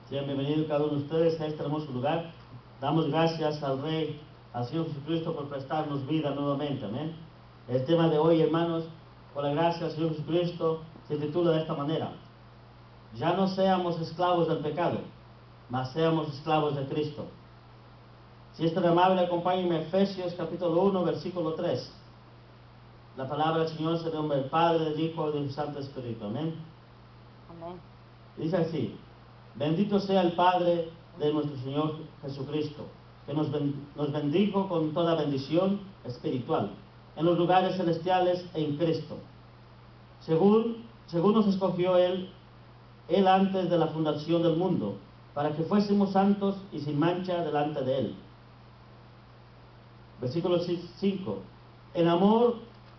Sean bienvenidos cada uno de ustedes a este hermoso lugar. Damos gracias al Rey, al Señor Jesucristo, por prestarnos vida nuevamente. Amén. El tema de hoy, hermanos, por la gracia del Señor Jesucristo, se titula de esta manera: ya no seamos esclavos del pecado, mas seamos esclavos de Cristo. Si es tan amable, acompáñenme a Efesios capítulo 1, versículo 3. La palabra del Señor se nombre del Padre, del Hijo y del Santo Espíritu. Amén. Amén. Dice así: bendito sea el Padre de nuestro Señor Jesucristo, que nos bendijo con toda bendición espiritual en los lugares celestiales en Cristo, según nos escogió Él antes de la fundación del mundo, para que fuésemos santos y sin mancha delante de Él. Versículo 5. En amor,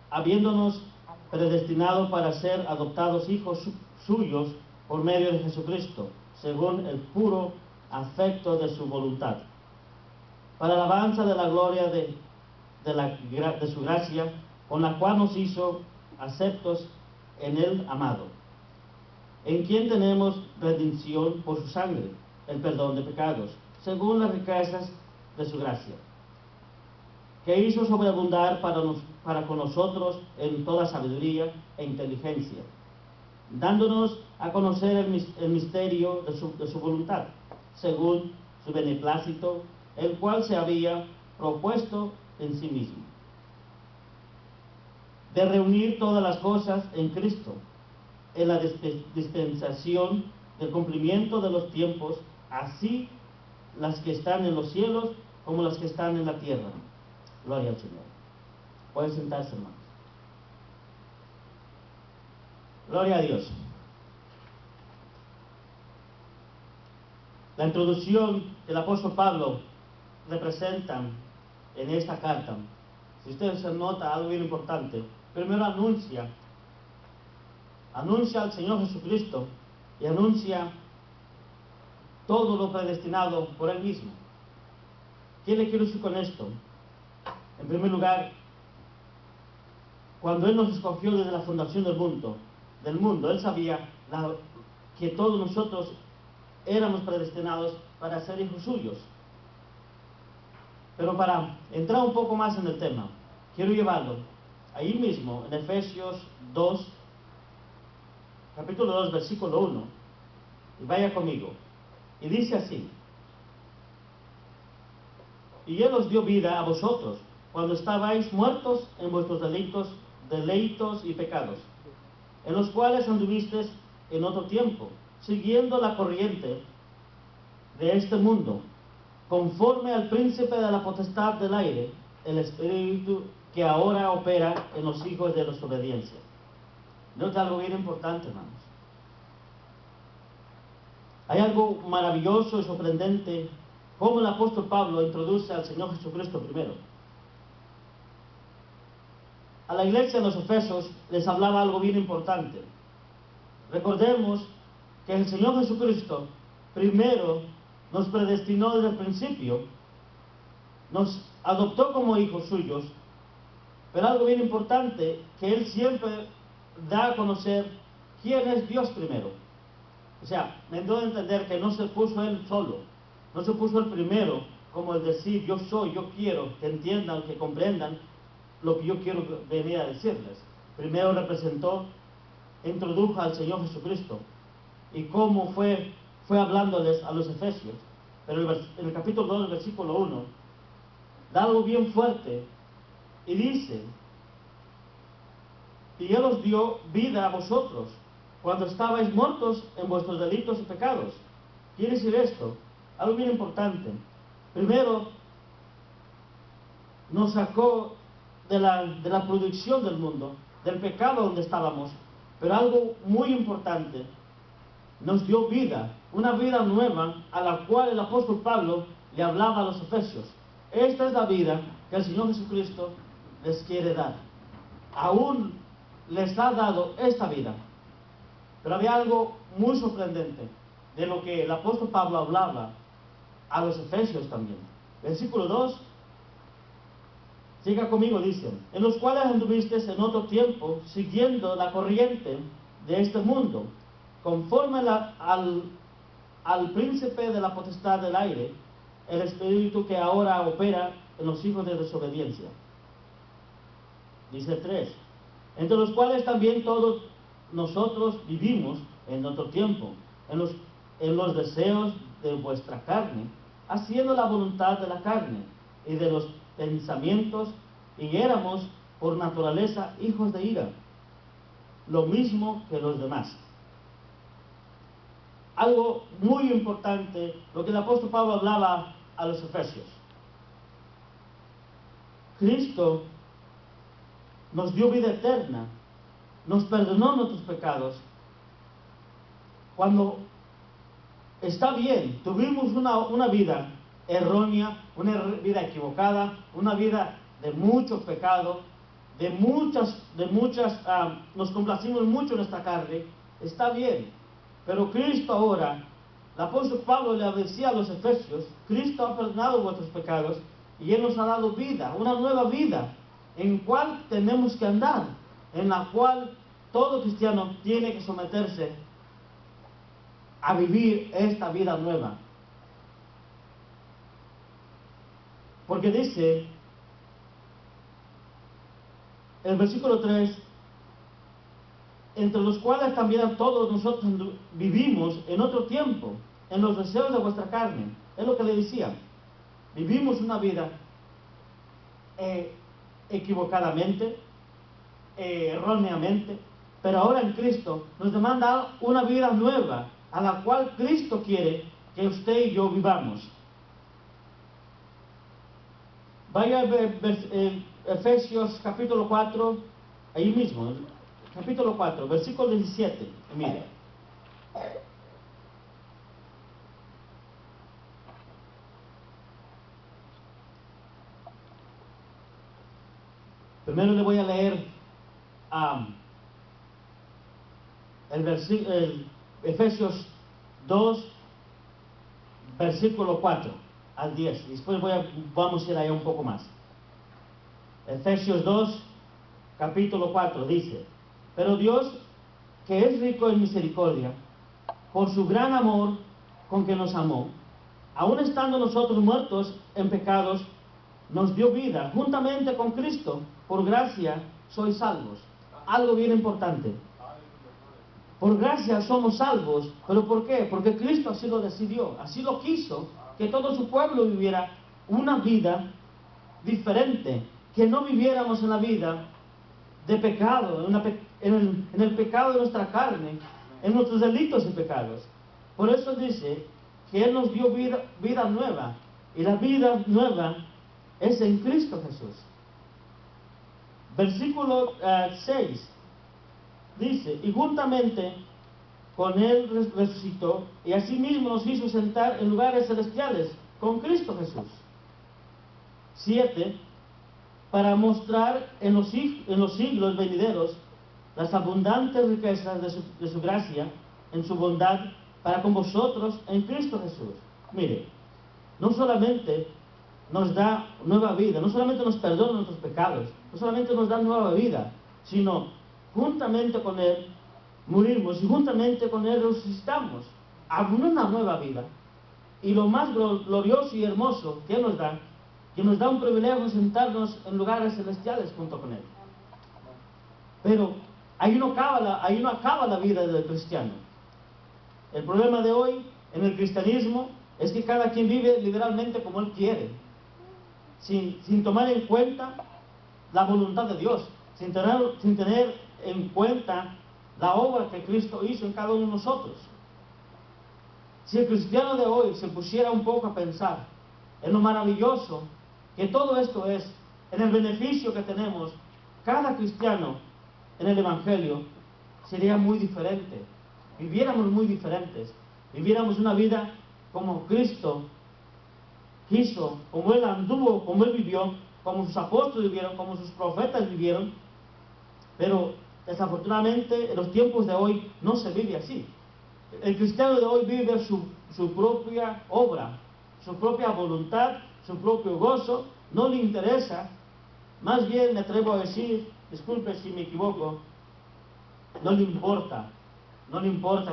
habiéndonos predestinado para ser adoptados hijos suyos por medio de Jesucristo, según el puro afecto de su voluntad, para alabanza de la gloria de su gracia, con la cual nos hizo aceptos en el amado, en quien tenemos redención por su sangre, el perdón de pecados, según las riquezas de su gracia, que hizo sobreabundar para con nosotros en toda sabiduría e inteligencia, dándonos a conocer el misterio de su voluntad, según su beneplácito, el cual se había propuesto en sí mismo, de reunir todas las cosas en Cristo, en la dispensación del cumplimiento de los tiempos, así las que están en los cielos como las que están en la tierra. Gloria al Señor. Pueden sentarse, hermanos. Gloria a Dios. La introducción del apóstol Pablo representa en esta carta, si ustedes se nota algo bien importante, primero anuncia al Señor Jesucristo y anuncia todo lo predestinado por Él mismo. ¿Qué le quiero decir con esto? En primer lugar, cuando Él nos escogió desde la fundación del mundo, Él sabía que todos nosotros éramos predestinados para ser hijos suyos. Pero para entrar un poco más en el tema, quiero llevarlo ahí mismo en Efesios 2, capítulo 2, versículo 1, y vaya conmigo. Y dice así: y Él os dio vida a vosotros cuando estabais muertos en vuestros deleitos y pecados, en los cuales anduvisteis en otro tiempo, siguiendo la corriente de este mundo, conforme al príncipe de la potestad del aire, el espíritu que ahora opera en los hijos de desobediencia. Nota algo bien importante, hermanos. Hay algo maravilloso y sorprendente cómo el apóstol Pablo introduce al Señor Jesucristo primero. A la iglesia de los Efesios les hablaba algo bien importante. Recordemos que el Señor Jesucristo primero nos predestinó desde el principio, nos adoptó como hijos suyos, pero algo bien importante, que Él siempre da a conocer quién es Dios primero. O sea, me doy a entender que no se puso Él solo, no se puso Él primero, como el decir yo soy, yo quiero, que entiendan, que comprendan lo que yo quiero venir a decirles. Primero introdujo al Señor Jesucristo, y cómo fue hablándoles a los efesios. Pero en el capítulo 2, versículo 1, da algo bien fuerte, y dice: y Él os dio vida a vosotros cuando estabais muertos en vuestros delitos y pecados. Quiere decir esto, algo bien importante. Primero, nos sacó de la producción del mundo, del pecado donde estábamos, pero algo muy importante, nos dio vida, una vida nueva, a la cual el apóstol Pablo le hablaba a los efesios. Esta es la vida que el Señor Jesucristo les quiere dar. Aún les ha dado esta vida. Pero había algo muy sorprendente de lo que el apóstol Pablo hablaba a los efesios también. Versículo 2, siga conmigo, dice: en los cuales anduvisteis en otro tiempo, siguiendo la corriente de este mundo, conforme al príncipe de la potestad del aire, el espíritu que ahora opera en los hijos de desobediencia. Dice 3, entre los cuales también todos nosotros vivimos en otro tiempo, en los deseos de vuestra carne, haciendo la voluntad de la carne y de los pensamientos, y éramos por naturaleza hijos de ira, lo mismo que los demás. Algo muy importante, lo que el apóstol Pablo hablaba a los efesios. Cristo nos dio vida eterna, nos perdonó nuestros pecados. Cuando está bien, tuvimos una vida errónea, una vida equivocada, una vida de mucho pecado, nos complacimos mucho en nuestra carne, está bien, pero Cristo ahora, el apóstol Pablo le decía a los efesios, Cristo ha perdonado vuestros pecados y Él nos ha dado vida, una nueva vida, en cual tenemos que andar, en la cual todo cristiano tiene que someterse a vivir esta vida nueva. Porque dice el versículo 3, entre los cuales también todos nosotros vivimos en otro tiempo, en los deseos de vuestra carne. Es lo que le decía. Vivimos una vida equivocadamente, erróneamente, pero ahora en Cristo nos demanda una vida nueva, a la cual Cristo quiere que usted y yo vivamos. Vaya a ver Efesios capítulo 4, ahí mismo, capítulo 4, versículo 17, y mire. Primero le voy a leer Efesios 2, versículo 4 al 10. Y después vamos a ir allá un poco más. Efesios 2, capítulo 4 dice: pero Dios, que es rico en misericordia, por su gran amor con que nos amó, aun estando nosotros muertos en pecados, nos dio vida juntamente con Cristo. Por gracia sois salvos. Algo bien importante. Por gracia somos salvos. ¿Pero por qué? Porque Cristo así lo decidió, así lo quiso, que todo su pueblo viviera una vida diferente, que no viviéramos en la vida de pecado, en el pecado de nuestra carne, en nuestros delitos y pecados. Por eso dice que Él nos dio vida nueva, y la vida nueva es en Cristo Jesús. Versículo 6 dice: y juntamente con Él resucitó, y asimismo nos hizo sentar en lugares celestiales con Cristo Jesús. 7, para mostrar en los siglos venideros las abundantes riquezas de su gracia, en su bondad, para con vosotros en Cristo Jesús. Mire, no solamente nos da nueva vida, no solamente nos perdona nuestros pecados, no solamente nos da nueva vida, sino juntamente con Él morimos y juntamente con Él resucitamos a una nueva vida. Y lo más glorioso y hermoso que nos da un privilegio de sentarnos en lugares celestiales junto con Él. Pero ahí no acaba la vida del cristiano. El problema de hoy en el cristianismo es que cada quien vive liberalmente como él quiere, sin tomar en cuenta la voluntad de Dios, sin tener en cuenta la obra que Cristo hizo en cada uno de nosotros. Si el cristiano de hoy se pusiera un poco a pensar en lo maravilloso que todo esto es, en el beneficio que tenemos, cada cristiano en el Evangelio sería muy diferente. Viviéramos muy diferentes. Viviéramos una vida como Cristo quiso, como Él anduvo, como Él vivió, como sus apóstoles vivieron, como sus profetas vivieron. Pero desafortunadamente en los tiempos de hoy no se vive así. El cristiano de hoy vive su propia obra, su propia voluntad, su propio gozo. No le interesa, más bien me atrevo a decir, disculpe si me equivoco, no le importa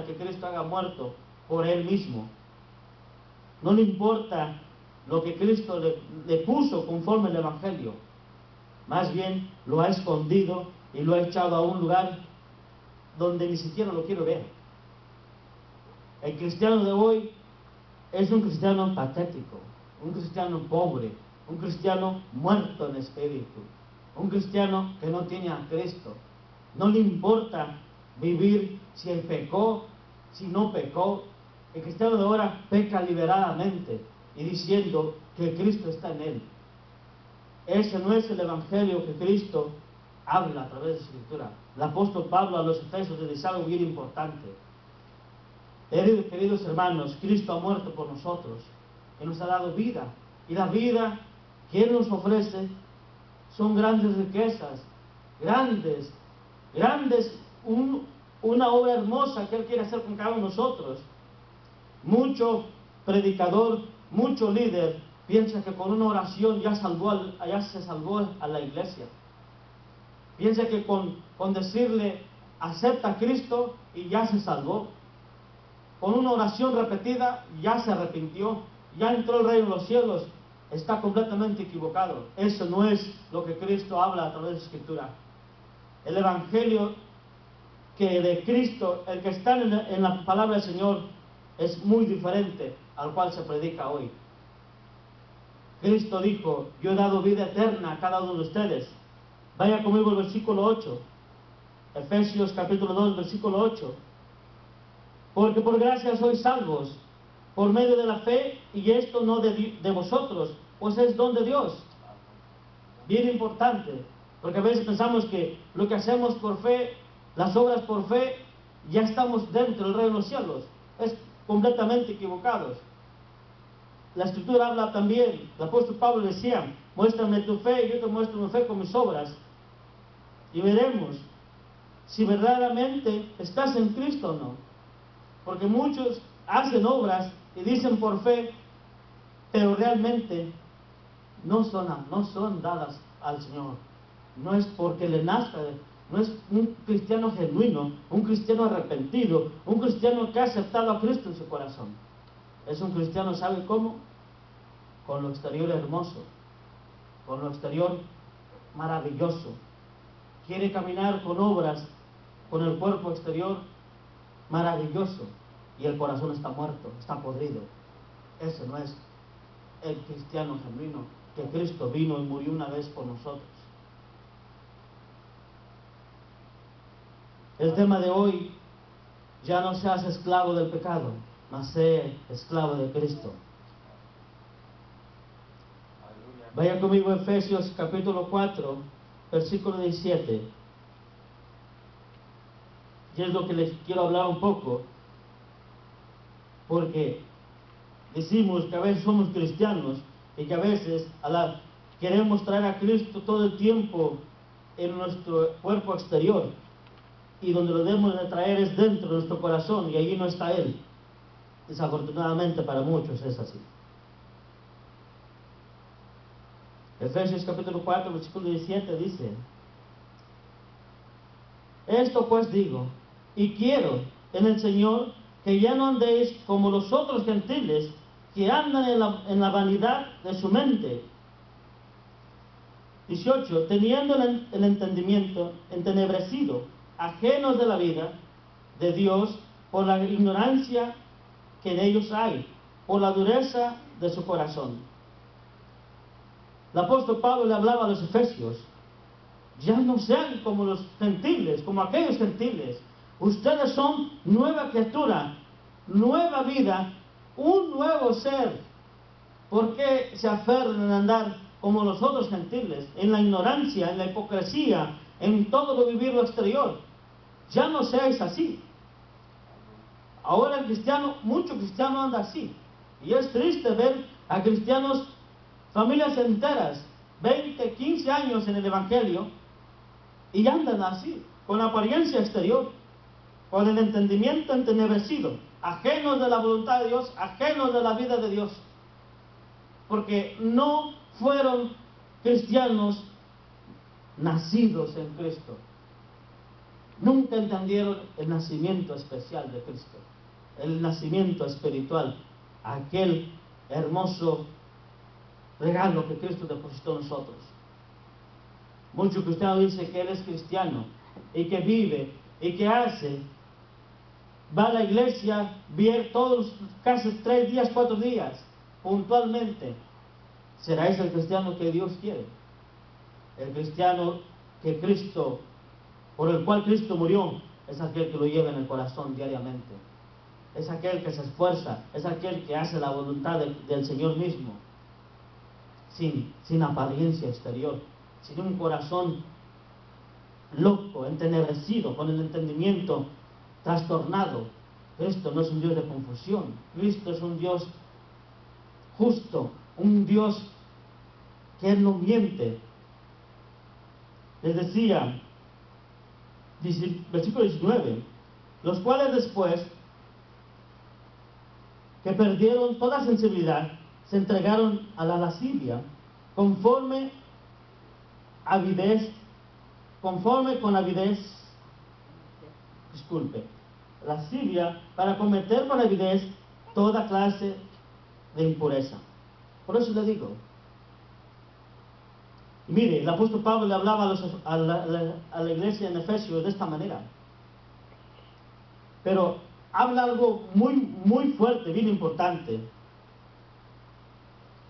que Cristo haya muerto por Él mismo, no le importa lo que Cristo le puso conforme al Evangelio. Más bien lo ha escondido y lo ha echado a un lugar donde ni siquiera lo quiero ver. El cristiano de hoy es un cristiano patético, un cristiano pobre, un cristiano muerto en espíritu, un cristiano que no tiene a Cristo. No le importa vivir si él pecó, si no pecó. El cristiano de ahora peca liberadamente y diciendo que Cristo está en él. Ese no es el evangelio que Cristo habla a través de la Escritura. El apóstol Pablo a los Efesios le dice algo bien importante. Queridos hermanos, Cristo ha muerto por nosotros y nos ha dado vida. Y la vida que Él nos ofrece son grandes riquezas, grandes, una obra hermosa que Él quiere hacer con cada uno de nosotros. Mucho predicador, mucho líder piensa que con una oración ya se salvó a la iglesia. Piensa que con decirle acepta a Cristo y ya se salvó. Con una oración repetida ya se arrepintió, ya entró el reino de los cielos. Está completamente equivocado. Eso no es lo que Cristo habla a través de la Escritura. El evangelio que de Cristo, el que está en la palabra del Señor, es muy diferente al cual se predica hoy. Cristo dijo: yo he dado vida eterna a cada uno de ustedes. Vaya conmigo al versículo 8. Efesios capítulo 2, versículo 8. Porque por gracia sois salvos, por medio de la fe, y esto no de vosotros, pues es don de Dios. Bien importante, porque a veces pensamos que lo que hacemos por fe, las obras por fe, ya estamos dentro del reino de los cielos. Es completamente equivocados. La Escritura habla también, el apóstol Pablo decía: muéstrame tu fe y yo te muestro mi fe con mis obras, y veremos si verdaderamente estás en Cristo o no. Porque muchos hacen obras y dicen por fe, pero realmente no son dadas al Señor. No es porque le nazca, no es un cristiano genuino, un cristiano arrepentido, un cristiano que ha aceptado a Cristo en su corazón. Es un cristiano, ¿sabe cómo? Con lo exterior hermoso, con lo exterior maravilloso. Quiere caminar con obras, con el cuerpo exterior maravilloso, y el corazón está muerto, está podrido. Ese no es el cristiano genuino, que Cristo vino y murió una vez por nosotros. El tema de hoy: ya no seas esclavo del pecado, mas sé esclavo de Cristo. Vaya conmigo a Efesios capítulo 4, versículo 17. Y es lo que les quiero hablar un poco, porque decimos que a veces somos cristianos y que a veces queremos traer a Cristo todo el tiempo en nuestro cuerpo exterior, y donde lo debemos de traer es dentro de nuestro corazón, y allí no está Él. Desafortunadamente para muchos es así. Efesios capítulo 4, versículo 17 dice: esto pues digo, y quiero en el Señor, que ya no andéis como los otros gentiles, que andan en la vanidad de su mente. 18. Teniendo el entendimiento entenebrecido, ajenos de la vida de Dios, por la ignorancia que en ellos hay, por la dureza de su corazón. El apóstol Pablo le hablaba a los efesios: ya no sean como los gentiles, como aquellos gentiles. Ustedes son nueva criatura, nueva vida, un nuevo ser. ¿Por qué se aferran en andar como los otros gentiles, en la ignorancia, en la hipocresía, en todo lo vivir lo exterior? Ya no seáis así. Ahora el cristiano, mucho cristiano anda así. Y es triste ver a cristianos, familias enteras, 20, 15 años en el Evangelio, y andan así, con la apariencia exterior, con el entendimiento entenebrecido, ajenos de la voluntad de Dios, ajenos de la vida de Dios, porque no fueron cristianos nacidos en Cristo. Nunca entendieron el nacimiento especial de Cristo, el nacimiento espiritual, aquel hermoso regalo que Cristo depositó en nosotros. Muchos cristianos dicen que él es cristiano y que vive y que hace, va a la iglesia, viene todos, casi 3 días, 4 días, puntualmente. ¿Será ese el cristiano que Dios quiere? El cristiano que Cristo, por el cual Cristo murió, es aquel que lo lleva en el corazón diariamente. Es aquel que se esfuerza, es aquel que hace la voluntad del Señor mismo, sin apariencia exterior, sin un corazón loco, entenebrecido, con el entendimiento trastornado. Cristo no es un Dios de confusión. Cristo es un Dios justo, un Dios que Él no miente. Les decía, versículo 19, los cuales después que perdieron toda sensibilidad, se entregaron a la lascivia, conforme con avidez, lascivia, para cometer con avidez toda clase de impureza. Por eso le digo, mire, el apóstol Pablo le hablaba a la iglesia en Efesios de esta manera, pero habla algo muy fuerte, bien importante.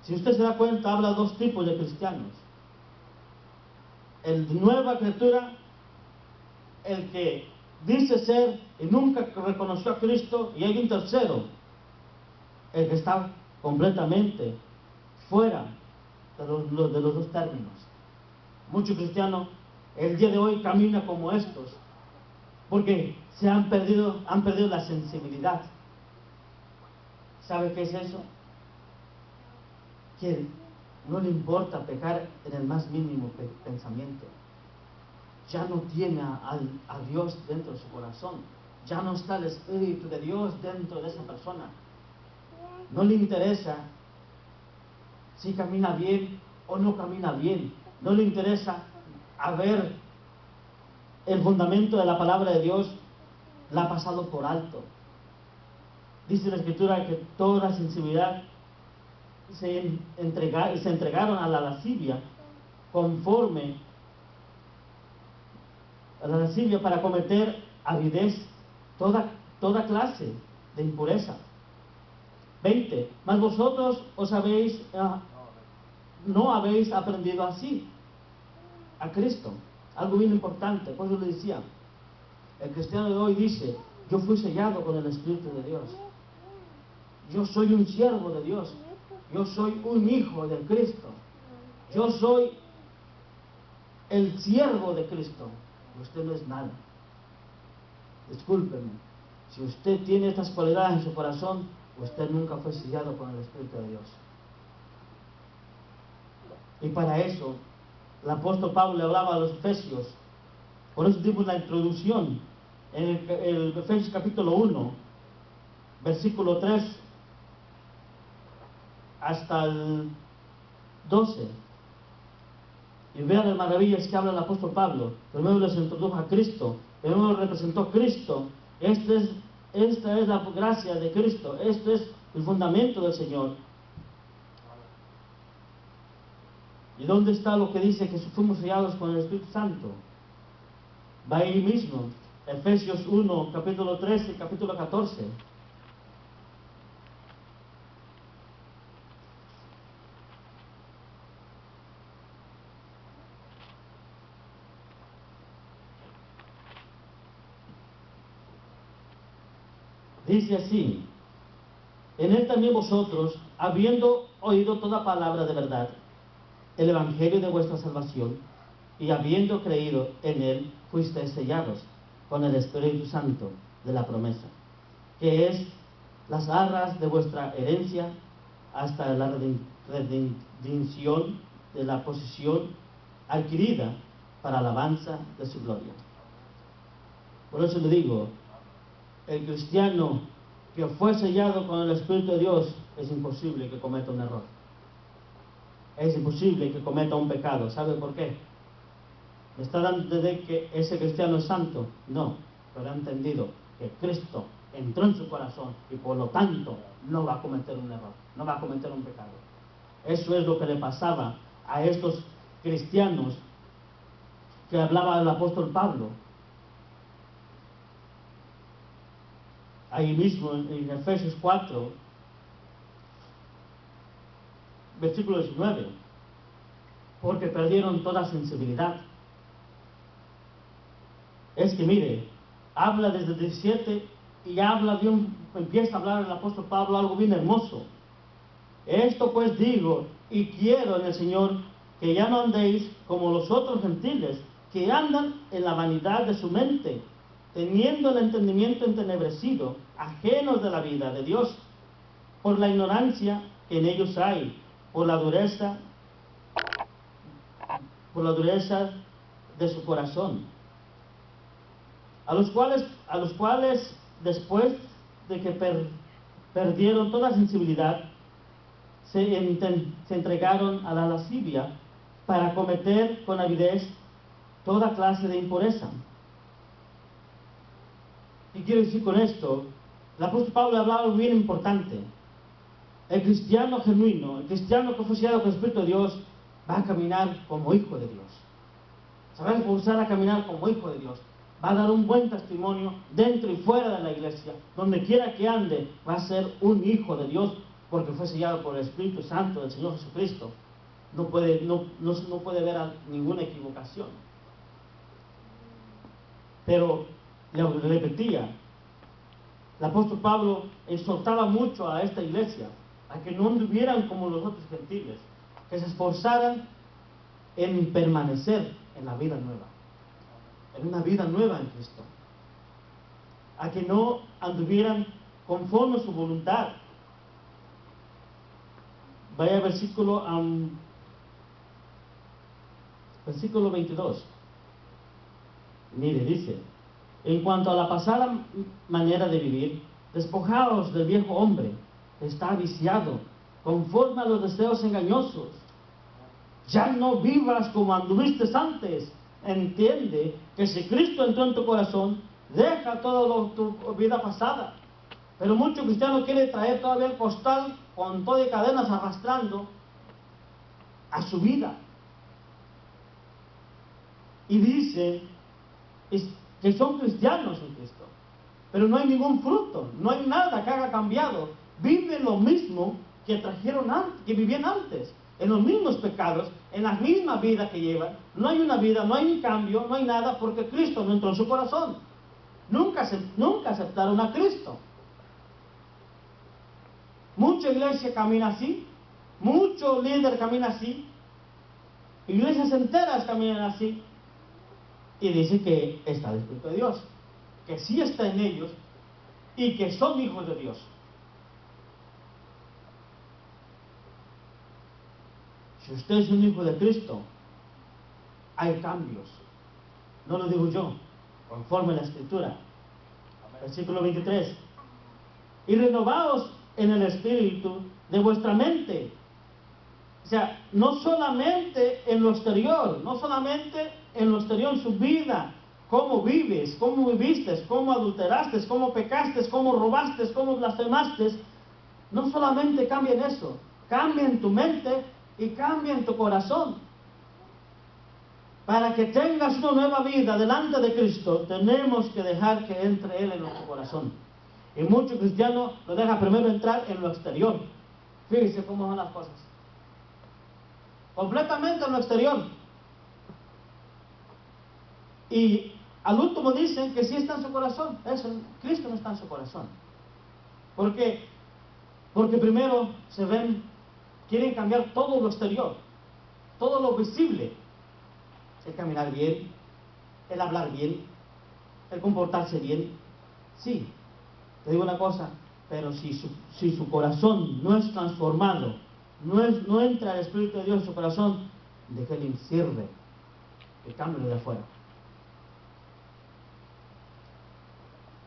Si usted se da cuenta, habla de 2 tipos de cristianos: el de nueva criatura, el que dice ser y nunca reconoció a Cristo, y hay un tercero, el que está completamente fuera de los 2 términos. Muchos cristianos el día de hoy caminan como estos, porque se han perdido la sensibilidad. ¿Sabe qué es eso? Que no le importa pecar en el más mínimo pensamiento. Ya no tiene a Dios dentro de su corazón. Ya no está el Espíritu de Dios dentro de esa persona. No le interesa si camina bien o no camina bien. No le interesa ver el fundamento de la palabra de Dios. La ha pasado por alto. Dice la Escritura que toda sensibilidad se entregaron a la lascivia, conforme a la lascivia, para cometer avidez toda clase de impureza. 20. Mas vosotros no habéis aprendido así a Cristo. Algo bien importante. Por eso le decía, el cristiano de hoy dice: yo fui sellado con el Espíritu de Dios, yo soy un siervo de Dios, yo soy un hijo de Cristo, yo soy el siervo de Cristo. Usted no es nada. Discúlpeme, si usted tiene estas cualidades en su corazón, usted nunca fue sellado con el Espíritu de Dios. Y para eso el apóstol Pablo le hablaba a los Efesios. Por eso dimos la introducción en el Efesios capítulo 1, versículo 3 hasta el 12. Y vean las maravillas que habla el apóstol Pablo. Primero les introdujo a Cristo, primero representó a Cristo. Esta es la gracia de Cristo, este es el fundamento del Señor. ¿Y dónde está lo que dice que fuimos sellados con el Espíritu Santo? Va ahí mismo, Efesios 1, capítulo 13 y capítulo 14. Dice así: en él también vosotros, habiendo oído toda palabra de verdad, el evangelio de vuestra salvación, y habiendo creído en él, fuisteis sellados con el Espíritu Santo de la promesa, que es las arras de vuestra herencia, hasta la redención de la posesión adquirida para alabanza de su gloria. Por eso le digo, el cristiano que fue sellado con el Espíritu de Dios, es imposible que cometa un error. Es imposible que cometa un pecado. ¿Sabe por qué? ¿Me está dando de que ese cristiano es santo? No, pero ha entendido que Cristo entró en su corazón y por lo tanto no va a cometer un error, no va a cometer un pecado. Eso es lo que le pasaba a estos cristianos que hablaba el apóstol Pablo. Ahí mismo en Efesios 4, versículo 19, porque perdieron toda sensibilidad. Es que mire, habla desde el 17 y habla empieza a hablar el apóstol Pablo algo bien hermoso. Esto pues digo y quiero en el Señor, que ya no andéis como los otros gentiles, que andan en la vanidad de su mente, teniendo el entendimiento entenebrecido, ajenos de la vida de Dios, por la ignorancia que en ellos hay, por la dureza de su corazón, a los cuales después de que perdieron toda sensibilidad, se entregaron a la lascivia para cometer con avidez toda clase de impureza. ¿Qué quiero decir con esto? El apóstol Pablo hablaba algo bien importante. El cristiano genuino, el cristiano que fue sellado con el Espíritu de Dios, va a caminar como hijo de Dios. Se va a esforzar a caminar como hijo de Dios. Va a dar un buen testimonio dentro y fuera de la iglesia. Donde quiera que ande, va a ser un hijo de Dios, porque fue sellado por el Espíritu Santo del Señor Jesucristo. No puede haber ninguna equivocación. Pero, le repetía, el apóstol Pablo exhortaba mucho a esta iglesia a que no anduvieran como los otros gentiles, que se esforzaran en permanecer en la vida nueva, en una vida nueva en Cristo, a que no anduvieran conforme a su voluntad. Vaya versículo 22. Mire, dice: en cuanto a la pasada manera de vivir, despojaos del viejo hombre, que está viciado, conforme a los deseos engañosos. Ya no vivas como anduviste antes. Entiende que si Cristo entró en tu corazón, deja toda tu vida pasada. Pero muchos cristianos quieren traer todavía el costal con todo y cadenas arrastrando a su vida. Y dice que son cristianos en Cristo, pero no hay ningún fruto, no hay nada que haya cambiado. Viven lo mismo que que vivían antes, en los mismos pecados, en la misma vida que llevan. No hay una vida, no hay un cambio, no hay nada, porque Cristo no entró en su corazón. Nunca aceptaron a Cristo. Mucha iglesia camina así, mucho líder camina así, iglesias enteras caminan así, y dice que está el Espíritu de Dios, que sí está en ellos y que son hijos de Dios. Si usted es un hijo de Cristo, hay cambios. No lo digo yo, conforme a la Escritura. Versículo 23. Y renovaos en el espíritu de vuestra mente. O sea, no solamente en lo exterior, en su vida, cómo vives, cómo viviste, cómo adulteraste, cómo pecaste, cómo robaste, cómo blasfemaste. No solamente cambia en eso, cambia en tu mente y cambia en tu corazón. Para que tengas una nueva vida delante de Cristo, tenemos que dejar que entre Él en nuestro corazón. Y muchos cristianos lo dejan primero entrar en lo exterior. Fíjense cómo son las cosas. Completamente en lo exterior. Y al último dicen que sí está en su corazón. Cristo no está en su corazón. ¿Por qué? Porque primero quieren cambiar todo lo exterior, todo lo visible. El caminar bien, el hablar bien, el comportarse bien. Sí, te digo una cosa, pero si su corazón no es transformado, no entra el Espíritu de Dios en su corazón, ¿de qué le sirve el cambio de afuera?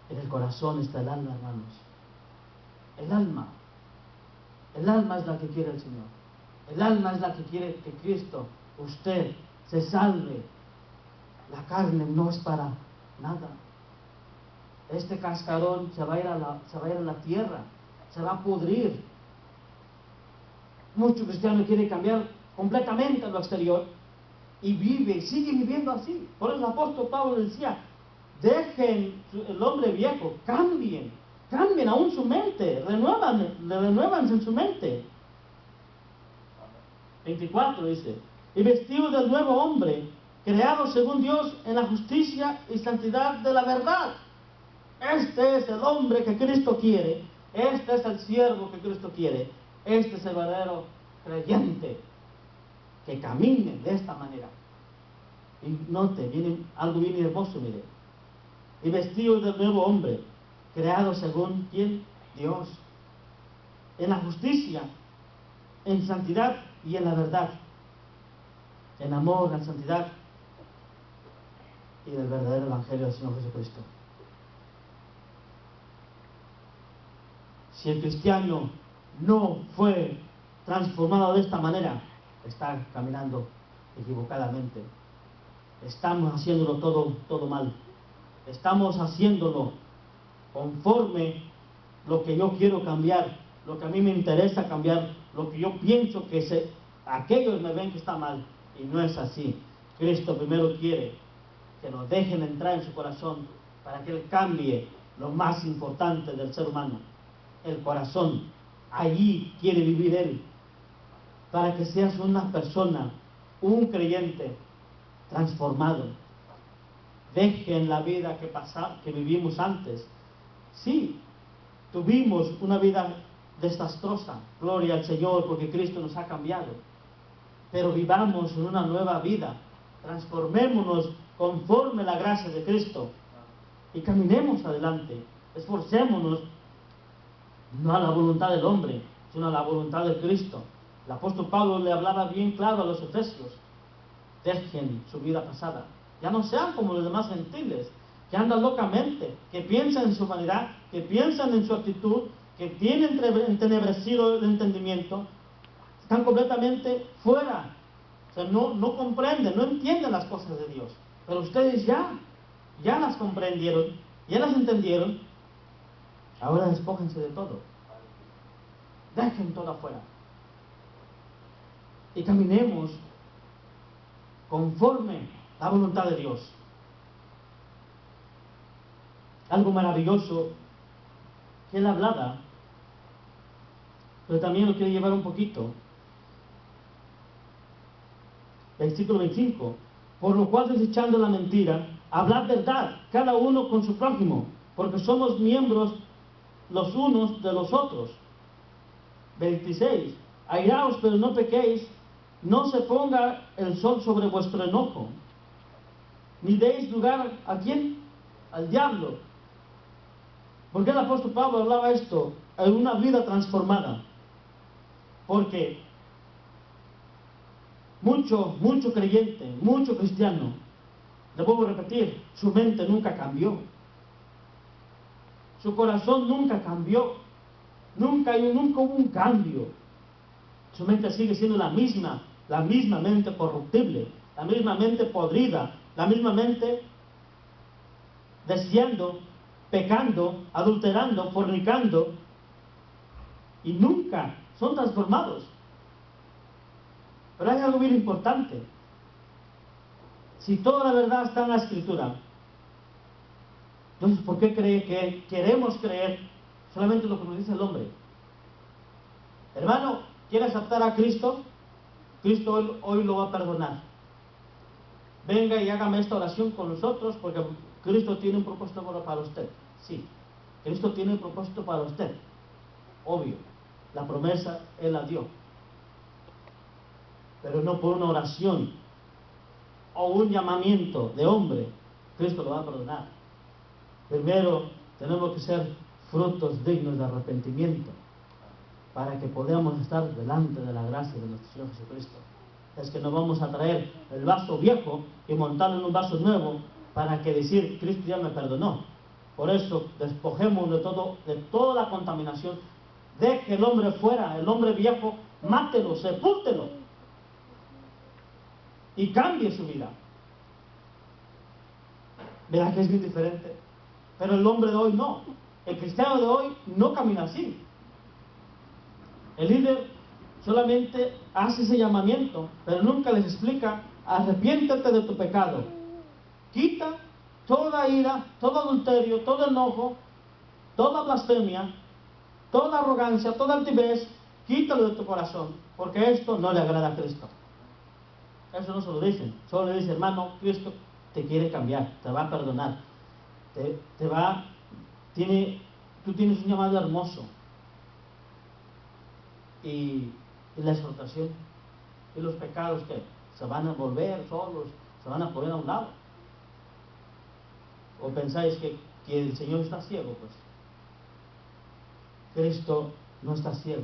En el corazón está el alma, hermanos. El alma es la que quiere el Señor. El alma es la que quiere que Cristo, usted, se salve. La carne no es para nada. este cascarón se va a ir a la tierra, se va a pudrir. Muchos cristianos quieren cambiar completamente lo exterior y siguen viviendo así. Por eso el apóstol Pablo decía, dejen el hombre viejo, cambien aún su mente, renuévanse en su mente. 24 dice, y vestidos del nuevo hombre, creado según Dios en la justicia y santidad de la verdad. Este es el hombre que Cristo quiere, este es el siervo que Cristo quiere, este es el verdadero creyente que camine de esta manera. Y note, algo bien hermoso, mire. Y vestidos del nuevo hombre, creado según ¿quién? Dios, en la justicia, en santidad y en la verdad, en amor, en santidad y del verdadero evangelio del Señor Jesucristo. Si el cristiano no fue transformado de esta manera, está caminando equivocadamente. Estamos haciéndolo todo mal. Estamos haciéndolo conforme lo que yo quiero cambiar, lo que a mí me interesa cambiar, lo que yo pienso que aquellos me ven que está mal, y no es así. Cristo primero quiere que nos dejen entrar en su corazón para que Él cambie lo más importante del ser humano, el corazón. Allí quiere vivir Él, para que seas una persona, un creyente transformado. Dejen la vida que vivimos antes. Sí, tuvimos una vida desastrosa, gloria al Señor, porque Cristo nos ha cambiado. Pero vivamos en una nueva vida, transformémonos conforme la gracia de Cristo y caminemos adelante. Esforcémonos no a la voluntad del hombre, sino a la voluntad de Cristo. El apóstol Pablo le hablaba bien claro a los efesios: dejen su vida pasada, ya no sean como los demás gentiles, que andan locamente, que piensan en su humanidad, que piensan en su actitud, que tienen entenebrecido el entendimiento, están completamente fuera, o sea, no comprenden, no entienden las cosas de Dios. Pero ustedes ya las comprendieron, ya las entendieron. Ahora despójense de todo, dejen todo afuera y caminemos conforme la voluntad de Dios. Algo maravilloso que él hablaba, pero también lo quiero llevar un poquito. Versículo 25: por lo cual, desechando la mentira, hablad verdad, cada uno con su prójimo, porque somos miembros los unos de los otros. 26: airaos, pero no pequéis, no se ponga el sol sobre vuestro enojo, ni deis lugar ¿a quién? Al diablo. ¿Por qué el apóstol Pablo hablaba esto? En una vida transformada. Porque mucho creyente, mucho cristiano, le vuelvo a repetir, su mente nunca cambió, su corazón nunca cambió, nunca hubo un cambio. Su mente sigue siendo la misma mente corruptible, la misma mente podrida, la misma mente deseando, pecando, adulterando, fornicando, y nunca son transformados. Pero hay algo bien importante. Si toda la verdad está en la Escritura, entonces ¿por qué queremos creer solamente lo que nos dice el hombre? Hermano, ¿quiere aceptar a Cristo? Cristo hoy lo va a perdonar. Venga y hágame esta oración con nosotros, porque Cristo tiene un propósito para usted. Sí, Cristo tiene un propósito para usted. Obvio, la promesa Él la dio. Pero no por una oración o un llamamiento de hombre Cristo lo va a perdonar. Primero tenemos que ser frutos dignos de arrepentimiento, para que podamos estar delante de la gracia de nuestro Señor Jesucristo. Es que no vamos a traer el vaso viejo y montarlo en un vaso nuevo para que decir, Cristo ya me perdonó. Por eso despojemos de toda la contaminación. Deje el hombre fuera, el hombre viejo, mátelo, sepúltelo y cambie su vida. ¿Verdad que es bien diferente? Pero el hombre de hoy no. El cristiano de hoy no camina así. El líder solamente hace ese llamamiento, pero nunca les explica: arrepiéntete de tu pecado. Quita toda ira, todo adulterio, todo enojo, toda blasfemia, toda arrogancia, toda altivez, quítalo de tu corazón, porque esto no le agrada a Cristo. Eso no se lo dicen, solo le dicen: hermano, Cristo te quiere cambiar, te va a perdonar, tú tienes un llamado hermoso. Y la exhortación y los pecados que se van a volver solos, se van a poner a un lado. ¿O pensáis que el Señor está ciego? Pues Cristo no está ciego.